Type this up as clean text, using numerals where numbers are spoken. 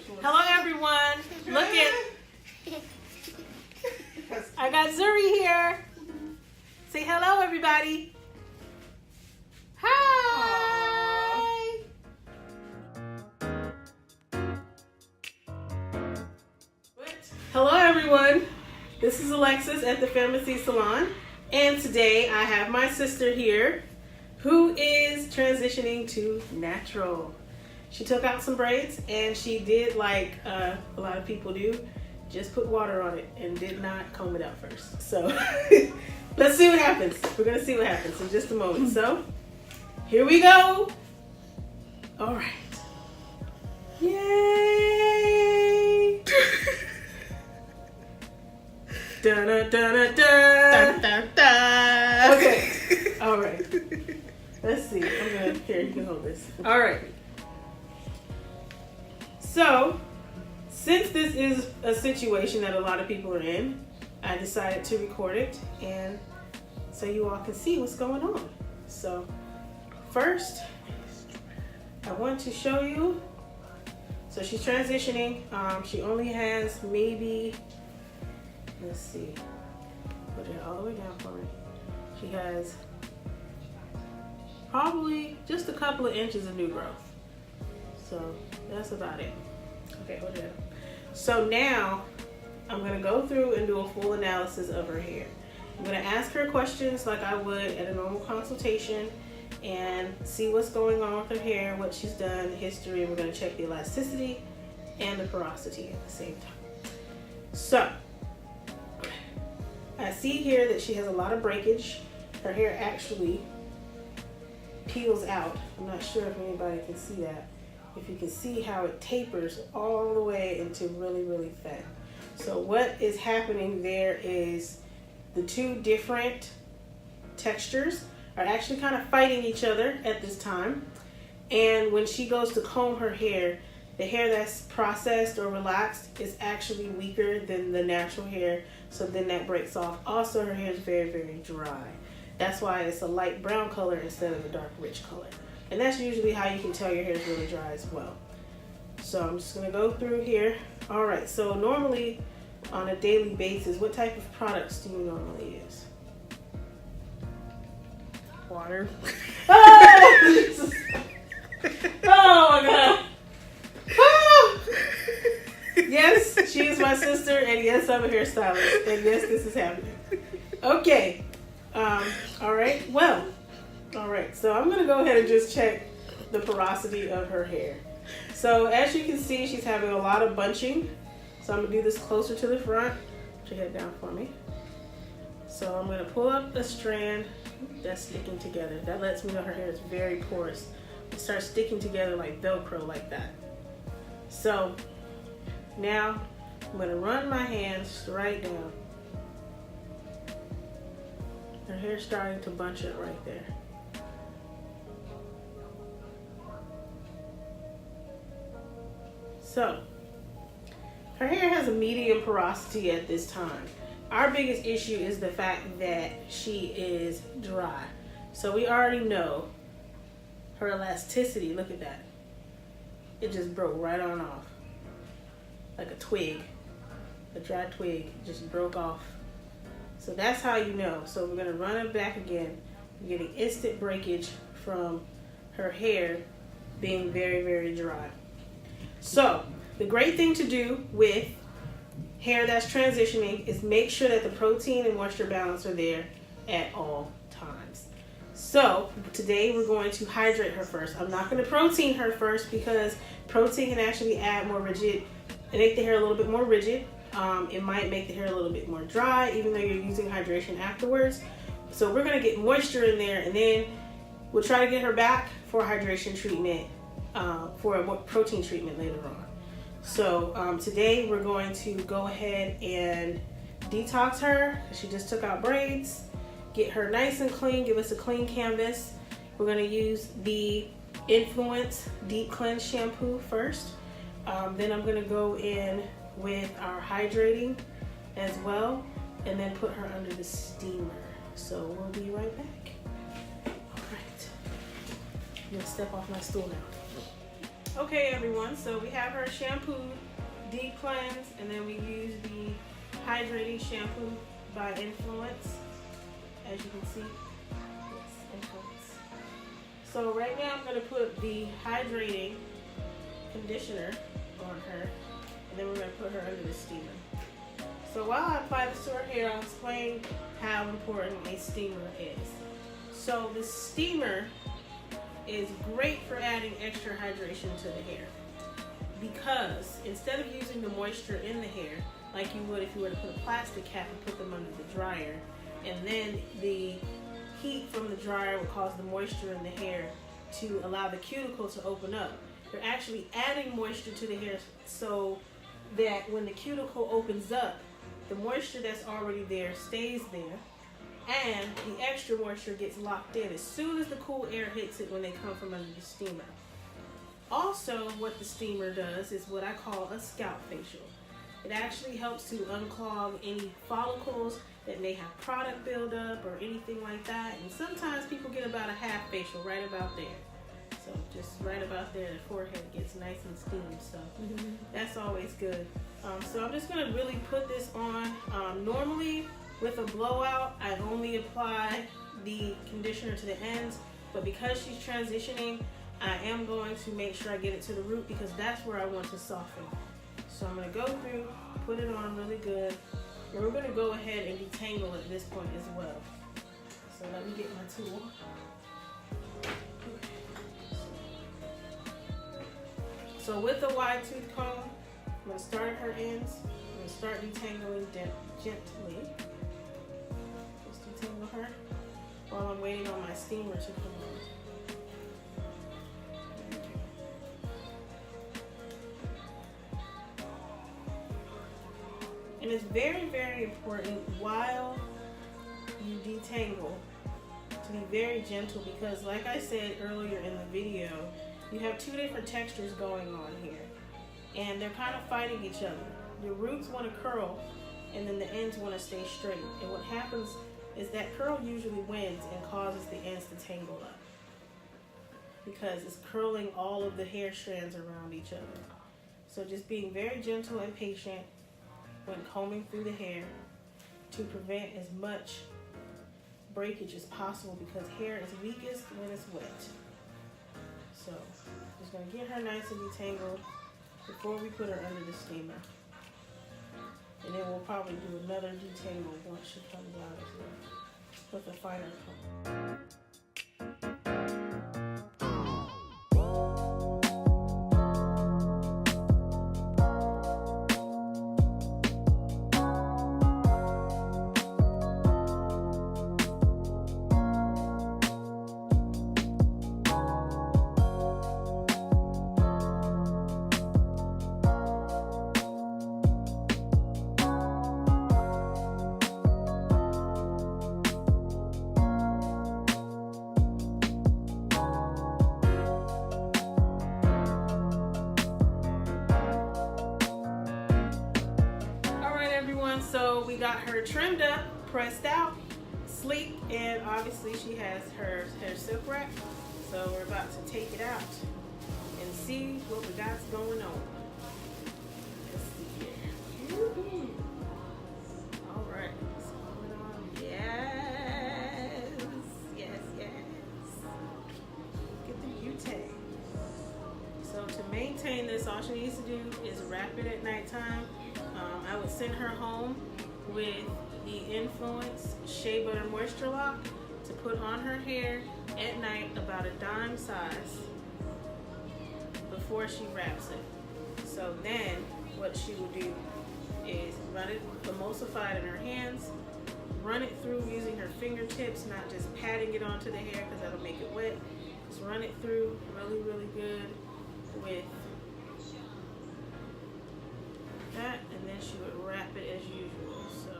Hello, everyone. Look at. I got Zuri here. Say hello, everybody. Hi. Hello, everyone. This is Alexis at the pHairmacy Salon, and today I have my sister here, who is transitioning to natural. She took out some braids and she did like a lot of people do, just put water on it and did not comb it out first. So let's see what happens. We're gonna see what happens in just a moment. So here we go. All right. Yay! Da-da-da-da-da. Okay. All right. Let's see. Here, you can hold this. All right. So, since this is a situation that a lot of people are in, I decided to record it and so you all can see what's going on. So, first, I want to show you. So she's transitioning. She only has maybe, let's see, put it all the way down for me. She has probably just a couple of inches of new growth. So that's about it. Okay, hold it up. So now I'm gonna go through and do a full analysis of her hair. I'm gonna ask her questions like I would at a normal consultation and see what's going on with her hair, what she's done, the history, and we're gonna check the elasticity and the porosity at the same time. So, I see here that she has a lot of breakage. Her hair actually peels out. I'm not sure if anybody can see that. If you can see how it tapers all the way into really, really thin. So what is happening there is the two different textures are actually kind of fighting each other at this time. And when she goes to comb her hair, the hair that's processed or relaxed is actually weaker than the natural hair. So then that breaks off. Also, her hair is very, very dry. That's why it's a light brown color instead of a dark, rich color. And that's usually how you can tell your hair is really dry as well. So I'm just gonna go through here. All right, so normally on a daily basis, what type of products do you normally use? Water. Oh, Jesus. Oh my God. Oh. Yes, she is my sister, and yes, I'm a hairstylist, and yes, this is happening. Okay. All right. Well. All right. So I'm gonna go ahead and just check the porosity of her hair. So as you can see, she's having a lot of bunching. So I'm gonna do this closer to the front. Put your head down for me. So I'm gonna pull up a strand that's sticking together. That lets me know her hair is very porous. It starts sticking together like Velcro, like that. So now I'm gonna run my hands right down. Her hair's starting to bunch up right there. So her hair has a medium porosity at this time. Our biggest issue is the fact that she is dry. So we already know her elasticity, look at that. It just broke right on off. Like a twig, a dry twig just broke off. So that's how you know. So we're gonna run it back again. We're getting instant breakage from her hair being very, very dry. So the great thing to do with hair that's transitioning is make sure that the protein and moisture balance are there at all times. So today we're going to hydrate her first. I'm not going to protein her first because protein can actually add more rigid, make the hair a little bit more rigid. It might make the hair a little bit more dry even though you're using hydration afterwards. So we're going to get moisture in there and then we'll try to get her back for hydration treatment, for a protein treatment later on. So today we're going to go ahead and detox her. She just took out braids. Get her nice and clean, give us a clean canvas. We're going to use the Influence Deep Cleanse Shampoo first. Then I'm going to go in with our hydrating as well and then put her under the steamer. So we'll be right back. All right. I'm going to step off my stool now. Okay everyone, so we have her shampooed, deep cleanse, and then we use the hydrating shampoo by Influence, as you can see. Yes, Influence. So right now I'm going to put the hydrating conditioner on her, and then we're going to put her under the steamer. So while I apply this to her hair, I'll explain how important a steamer is. So the steamer is great for adding extra hydration to the hair, because instead of using the moisture in the hair like you would if you were to put a plastic cap and put them under the dryer, and then the heat from the dryer would cause the moisture in the hair to allow the cuticle to open up, you're actually adding moisture to the hair so that when the cuticle opens up, the moisture that's already there stays there, and the extra moisture gets locked in as soon as the cool air hits it when they come from under the steamer. Also, what the steamer does is what I call a scalp facial. It actually helps to unclog any follicles that may have product buildup or anything like that. And sometimes people get about a half facial right about there. So just right about there, the forehead gets nice and steamed. So that's always good. So I'm just gonna really put this on. Normally with a blowout, I only apply the conditioner to the ends, but because she's transitioning, I am going to make sure I get it to the root because that's where I want to soften. So I'm gonna go through, put it on really good, and we're gonna go ahead and detangle at this point as well. So let me get my tool. So with the wide tooth comb, I'm gonna start at her ends. I'm gonna start detangling gently. Detangle her while I'm waiting on my steamer to come on. And it's very, very important while you detangle to be very gentle, because like I said earlier in the video, you have two different textures going on here and they're kind of fighting each other. Your roots want to curl and then the ends want to stay straight. And what happens is that curl usually wins and causes the ends to tangle up because it's curling all of the hair strands around each other. So just being very gentle and patient when combing through the hair to prevent as much breakage as possible, because hair is weakest when it's wet. So just gonna get her nice and detangled before we put her under the steamer. And then we'll probably do another detangle once she comes out as well with a finer comb. So we got her trimmed up, pressed out, sleek, and obviously she has her hair silk wrap. So we're about to take it out and see what we got going on. Let's see here. All right, what's going on? Yes, yes, yes. Get the butane. So to maintain this, all she needs to do is wrap it at nighttime. I would send her home with the Influence Shea Butter Moisture Lock to put on her hair at night, about a dime size, before she wraps it. So then what she will do is run it, emulsify it in her hands, run it through using her fingertips, not just patting it onto the hair because that'll make it wet. Just run it through really, really good with that, and then she would wrap it as usual. So